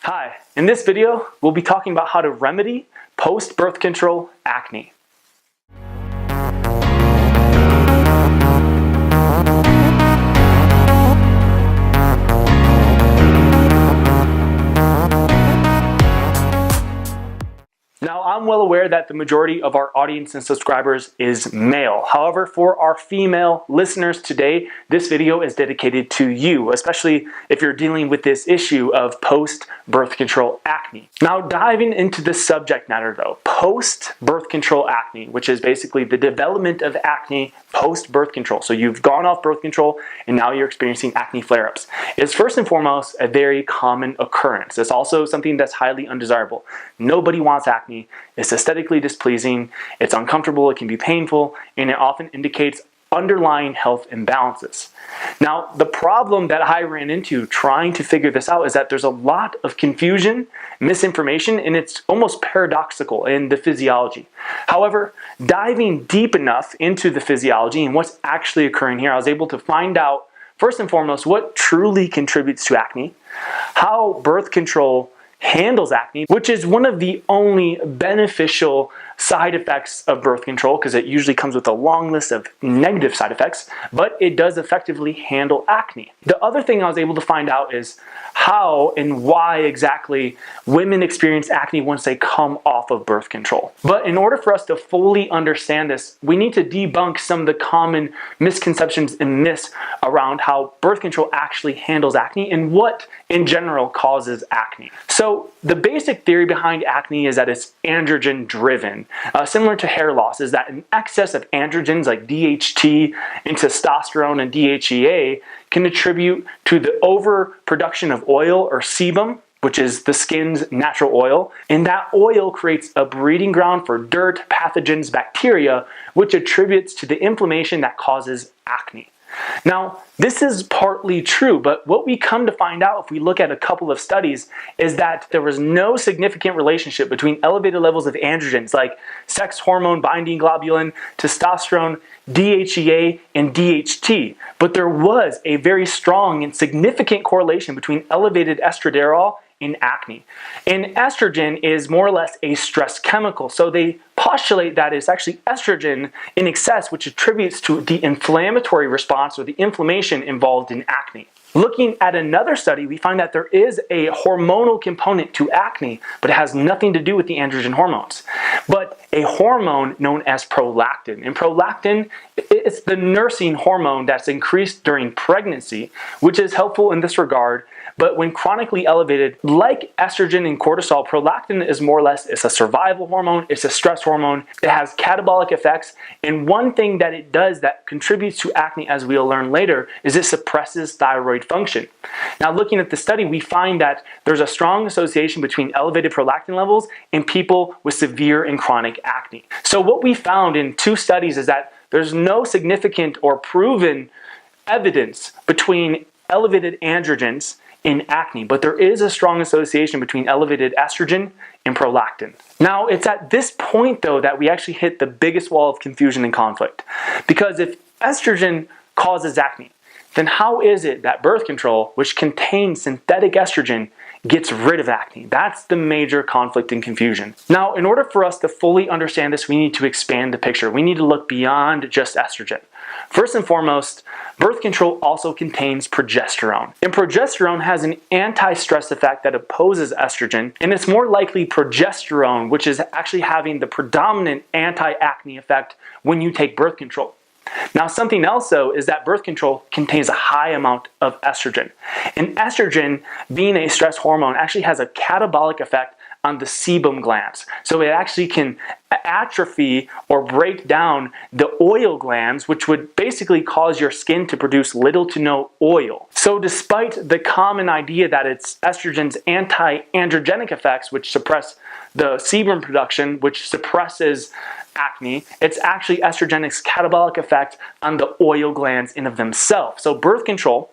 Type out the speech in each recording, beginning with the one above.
Hi, in this video, we'll be talking about how to remedy post-birth control acne. Now, I'm well aware that the majority of our audience and subscribers is male. However, for our female listeners today, this video is dedicated to you, especially if you're dealing with this issue of post-birth control acne. Now, diving into the subject matter though, post-birth control acne, which is basically the development of acne post-birth control. So you've gone off birth control and now you're experiencing acne flare-ups. It's first and foremost a very common occurrence. It's also something that's highly undesirable. Nobody wants acne. It's aesthetically displeasing, it's uncomfortable, it can be painful, and it often indicates underlying health imbalances. Now, the problem that I ran into trying to figure this out is that there's a lot of confusion, misinformation, and it's almost paradoxical in the physiology. However, diving deep enough into the physiology and what's actually occurring here, I was able to find out, first and foremost, what truly contributes to acne, how birth control handles acne, which is one of the only beneficial side effects of birth control because it usually comes with a long list of negative side effects, but it does effectively handle acne. The other thing I was able to find out is how and why exactly women experience acne once they come off of birth control. But in order for us to fully understand this, we need to debunk some of the common misconceptions and myths around how birth control actually handles acne and what in general causes acne. So the basic theory behind acne is that it's androgen driven. Similar to hair loss, is that an excess of androgens like DHT and testosterone and DHEA can attribute to the overproduction of oil or sebum, which is the skin's natural oil, and that oil creates a breeding ground for dirt, pathogens, bacteria, which attributes to the inflammation that causes acne. Now, this is partly true, but what we come to find out if we look at a couple of studies is that there was no significant relationship between elevated levels of androgens like sex hormone binding globulin, testosterone, DHEA, and DHT. But there was a very strong and significant correlation between elevated estradiol in acne. And estrogen is more or less a stress chemical. So they postulate that it's actually estrogen in excess which attributes to the inflammatory response or the inflammation involved in acne. Looking at another study, we find that there is a hormonal component to acne, but it has nothing to do with the androgen hormones, but a hormone known as prolactin. And prolactin, it's the nursing hormone that's increased during pregnancy, which is helpful in this regard. But when chronically elevated, like estrogen and cortisol, prolactin is more or less, it's a survival hormone, it's a stress hormone, it has catabolic effects, and one thing that it does that contributes to acne, as we'll learn later, is it suppresses thyroid function. Now, looking at the study, we find that there's a strong association between elevated prolactin levels and people with severe and chronic acne. So what we found in two studies is that there's no significant or proven evidence between elevated androgens in acne, but there is a strong association between elevated estrogen and prolactin. Now, it's at this point though that we actually hit the biggest wall of confusion and conflict. Because if estrogen causes acne, then how is it that birth control, which contains synthetic estrogen, gets rid of acne? That's the major conflict and confusion. Now, in order for us to fully understand this, we need to expand the picture. We need to look beyond just estrogen. First and foremost, birth control also contains progesterone. And progesterone has an anti-stress effect that opposes estrogen, and it's more likely progesterone, which is actually having the predominant anti-acne effect when you take birth control. Now, something else though is that birth control contains a high amount of estrogen. And estrogen, being a stress hormone, actually has a catabolic effect on the sebum glands. So it actually can atrophy or break down the oil glands, which would basically cause your skin to produce little to no oil. So despite the common idea that it's estrogen's anti-androgenic effects, which suppress the sebum production, which suppresses acne, it's actually estrogen's catabolic effect on the oil glands in of themselves. So birth control,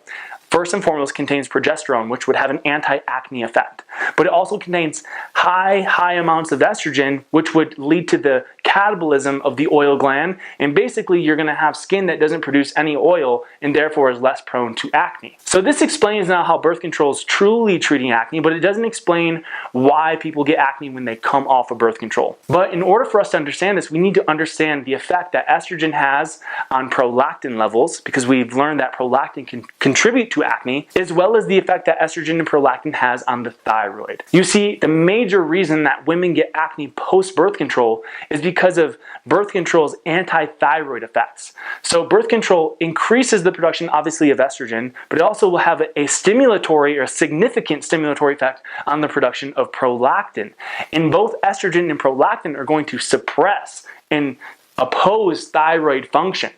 first and foremost, contains progesterone, which would have an anti-acne effect. but it also contains high amounts of estrogen, which would lead to the catabolism of the oil gland, and basically you're going to have skin that doesn't produce any oil and therefore is less prone to acne. So this explains now how birth control is truly treating acne, but it doesn't explain why people get acne when they come off of birth control. But in order for us to understand this, we need to understand the effect that estrogen has on prolactin levels, because we've learned that prolactin can contribute to acne, as well as the effect that estrogen and prolactin has on the thyroid. You see, the major reason that women get acne post-birth control is because of birth control's anti-thyroid effects. So birth control increases the production, obviously, of estrogen, but it also will have a stimulatory or a significant stimulatory effect on the production of prolactin. And both estrogen and prolactin are going to suppress and oppose thyroid function.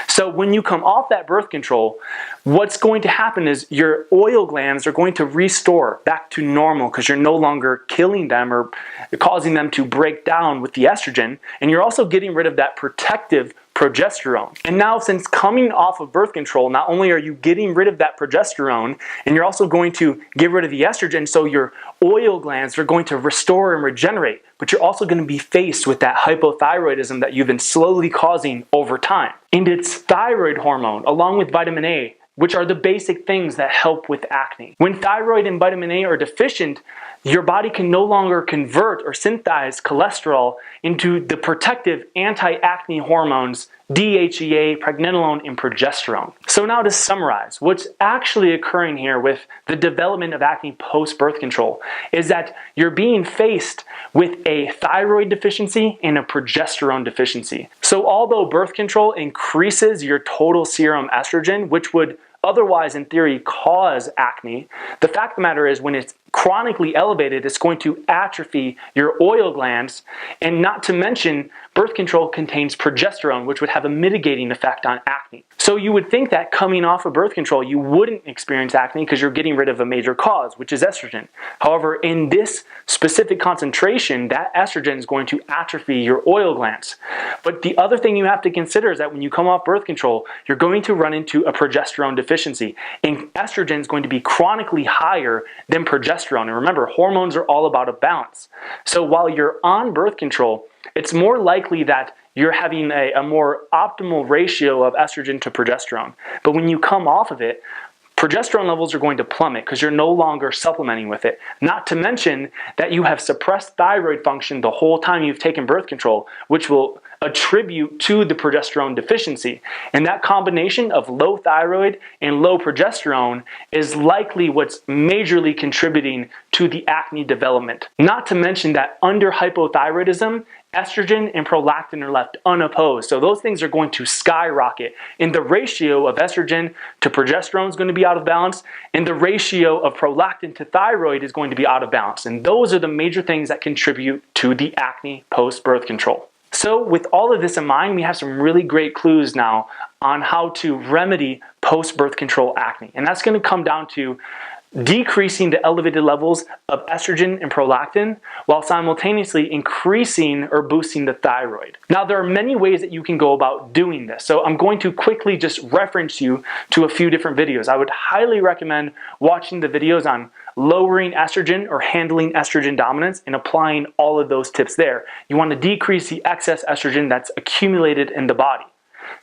So when you come off that birth control, what's going to happen is your oil glands are going to restore back to normal because you're no longer killing them or causing them to break down with the estrogen, and you're also getting rid of that protective progesterone. And now, since coming off of birth control, not only are you getting rid of that progesterone, and you're also going to get rid of the estrogen, so your oil glands are going to restore and regenerate, but you're also going to be faced with that hypothyroidism that you've been slowly causing over time. And it's thyroid hormone, along with vitamin A, which are the basic things that help with acne. When thyroid and vitamin A are deficient, your body can no longer convert or synthesize cholesterol into the protective anti-acne hormones DHEA, pregnenolone, and progesterone. So now to summarize, what's actually occurring here with the development of acne post-birth control is that you're being faced with a thyroid deficiency and a progesterone deficiency. So although birth control increases your total serum estrogen, which would otherwise in theory cause acne, the fact of the matter is when it's chronically elevated, it's going to atrophy your oil glands, and not to mention birth control contains progesterone, which would have a mitigating effect on acne. So you would think that coming off of birth control, you wouldn't experience acne because you're getting rid of a major cause, which is estrogen. However, in this specific concentration, that estrogen is going to atrophy your oil glands. But the other thing you have to consider is that when you come off birth control, you're going to run into a progesterone deficiency, and estrogen is going to be chronically higher than progesterone. And remember, hormones are all about a balance. So while you're on birth control, it's more likely that you're having a more optimal ratio of estrogen to progesterone. But when you come off of it, progesterone levels are going to plummet because you're no longer supplementing with it. Not to mention that you have suppressed thyroid function the whole time you've taken birth control, which will attribute to the progesterone deficiency. And that combination of low thyroid and low progesterone is likely what's majorly contributing to the acne development. Not to mention that under hypothyroidism, estrogen and prolactin are left unopposed. So those things are going to skyrocket. And the ratio of estrogen to progesterone is going to be out of balance, and the ratio of prolactin to thyroid is going to be out of balance. And those are the major things that contribute to the acne post-birth control. So with all of this in mind, we have some really great clues now on how to remedy post-birth control acne. And that's going to come down to decreasing the elevated levels of estrogen and prolactin while simultaneously increasing or boosting the thyroid. Now, there are many ways that you can go about doing this. So I'm going to quickly just reference you to a few different videos. I would highly recommend watching the videos on lowering estrogen or handling estrogen dominance and applying all of those tips there. You want to decrease the excess estrogen that's accumulated in the body.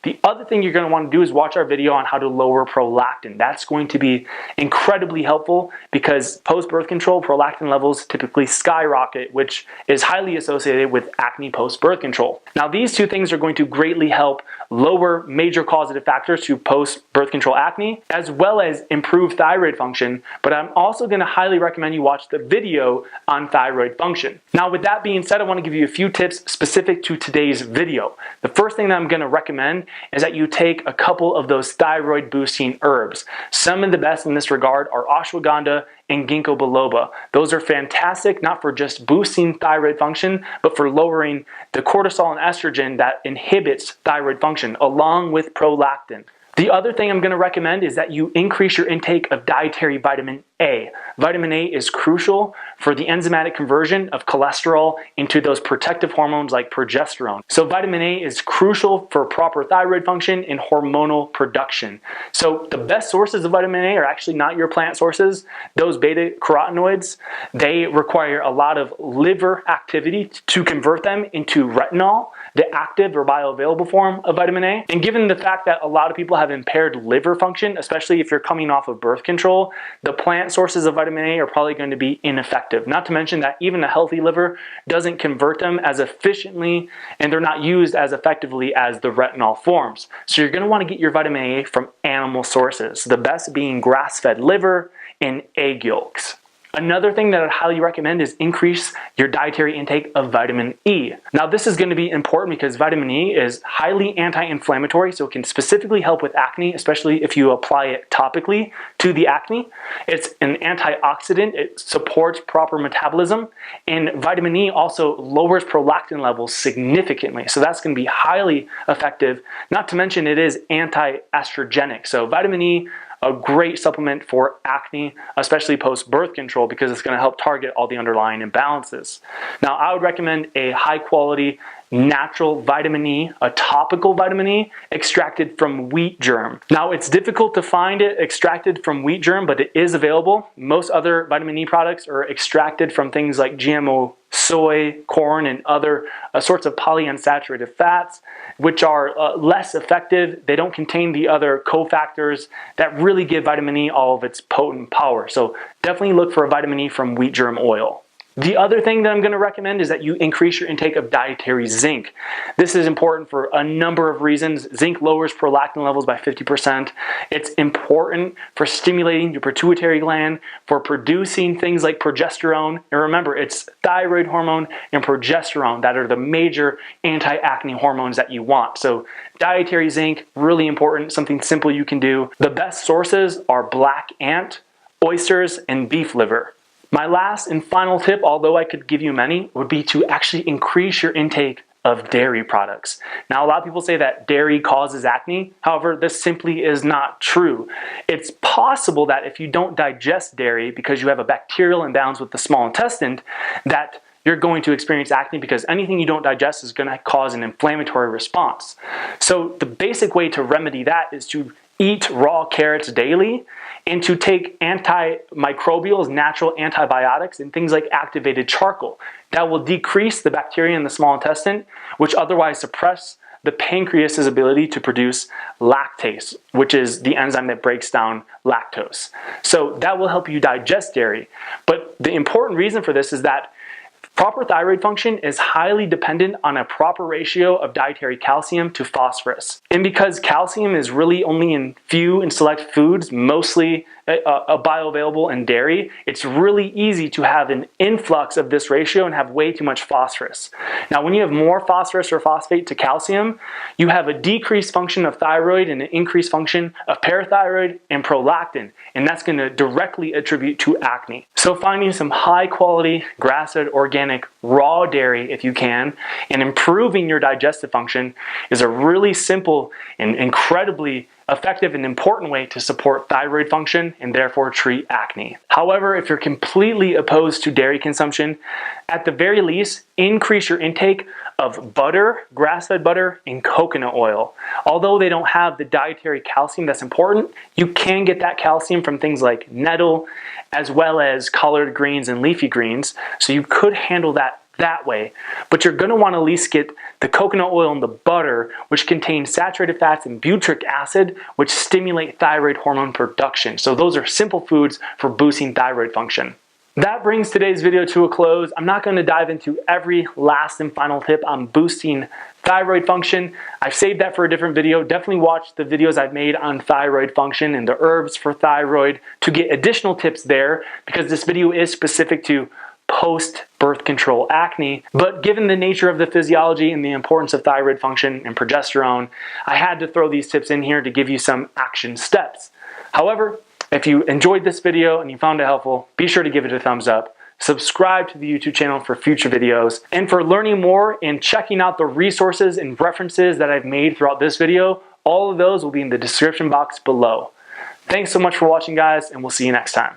The other thing you're going to want to do is watch our video on how to lower prolactin. That's going to be incredibly helpful because post-birth control prolactin levels typically skyrocket, which is highly associated with acne post-birth control. Now, these two things are going to greatly help lower major causative factors to post-birth control acne, as well as improve thyroid function. But I'm also going to highly recommend you watch the video on thyroid function. Now, with that being said, I want to give you a few tips specific to today's video. The first thing that I'm going to recommend is that you take a couple of those thyroid boosting herbs. Some of the best in this regard are ashwagandha and ginkgo biloba. Those are fantastic, not for just boosting thyroid function, but for lowering the cortisol and estrogen that inhibits thyroid function, along with prolactin. The other thing I'm going to recommend is that you increase your intake of dietary vitamin A. Vitamin A is crucial for the enzymatic conversion of cholesterol into those protective hormones like progesterone. So vitamin A is crucial for proper thyroid function and hormonal production. So the best sources of vitamin A are actually not your plant sources. Those beta carotenoids, they require a lot of liver activity to convert them into retinol, the active or bioavailable form of vitamin A. And given the fact that a lot of people have impaired liver function, especially if you're coming off of birth control, the plant sources of vitamin A are probably going to be ineffective. Not to mention that even a healthy liver doesn't convert them as efficiently, and they're not used as effectively as the retinol forms. So you're going to want to get your vitamin A from animal sources, the best being grass-fed liver and egg yolks. Another thing that I'd highly recommend is increase your dietary intake of vitamin E. Now this is going to be important because vitamin E is highly anti-inflammatory, so it can specifically help with acne, especially if you apply it topically to the acne. It's an antioxidant, it supports proper metabolism, and vitamin E also lowers prolactin levels significantly, so that's going to be highly effective. Not to mention it is anti-estrogenic, so vitamin E, a great supplement for acne, especially post-birth control, because it's going to help target all the underlying imbalances. Now, I would recommend a high-quality natural vitamin E, a topical vitamin E, extracted from wheat germ. Now, it's difficult to find it extracted from wheat germ, but it is available. Most other vitamin E products are extracted from things like GMO soy, corn, and other sorts of polyunsaturated fats, which are less effective. They don't contain the other cofactors that really give vitamin E all of its potent power. So definitely look for a vitamin E from wheat germ oil. The other thing that I'm going to recommend is that you increase your intake of dietary zinc. This is important for a number of reasons. Zinc lowers prolactin levels by 50%. It's important for stimulating your pituitary gland, for producing things like progesterone. And remember, it's thyroid hormone and progesterone that are the major anti-acne hormones that you want. So dietary zinc, really important, something simple you can do. The best sources are black ant, oysters, and beef liver. My last and final tip, although I could give you many, would be to actually increase your intake of dairy products. Now, a lot of people say that dairy causes acne. However, this simply is not true. It's possible that if you don't digest dairy because you have a bacterial imbalance with the small intestine, that you're going to experience acne because anything you don't digest is going to cause an inflammatory response. So the basic way to remedy that is to eat raw carrots daily and to take antimicrobials, natural antibiotics, and things like activated charcoal. That will decrease the bacteria in the small intestine, which otherwise suppress the pancreas's ability to produce lactase, which is the enzyme that breaks down lactose. So that will help you digest dairy. But the important reason for this is that proper thyroid function is highly dependent on a proper ratio of dietary calcium to phosphorus. And because calcium is really only in few and select foods, mostly bioavailable in dairy, it's really easy to have an influx of this ratio and have way too much phosphorus. Now, when you have more phosphorus or phosphate to calcium, you have a decreased function of thyroid and an increased function of parathyroid and prolactin, and that's going to directly attribute to acne. So finding some high quality grass-fed organic raw dairy if you can, and improving your digestive function is a really simple and incredibly effective and important way to support thyroid function and therefore treat acne. However, if you're completely opposed to dairy consumption, at the very least, increase your intake of butter, grass-fed butter, and coconut oil. Although they don't have the dietary calcium that's important, you can get that calcium from things like nettle, as well as collard greens and leafy greens, so you could handle that way. But you're going to want to at least get the coconut oil and the butter, which contain saturated fats and butyric acid, which stimulate thyroid hormone production. So those are simple foods for boosting thyroid function. That brings today's video to a close. I'm not going to dive into every last and final tip on boosting thyroid function. I've saved that for a different video. Definitely watch the videos I've made on thyroid function and the herbs for thyroid to get additional tips there, because this video is specific to post-birth control acne. But given the nature of the physiology and the importance of thyroid function and progesterone, I had to throw these tips in here to give you some action steps. However, if you enjoyed this video and you found it helpful, be sure to give it a thumbs up. Subscribe to the YouTube channel for future videos. And for learning more and checking out the resources and references that I've made throughout this video, all of those will be in the description box below. Thanks so much for watching, guys, and we'll see you next time.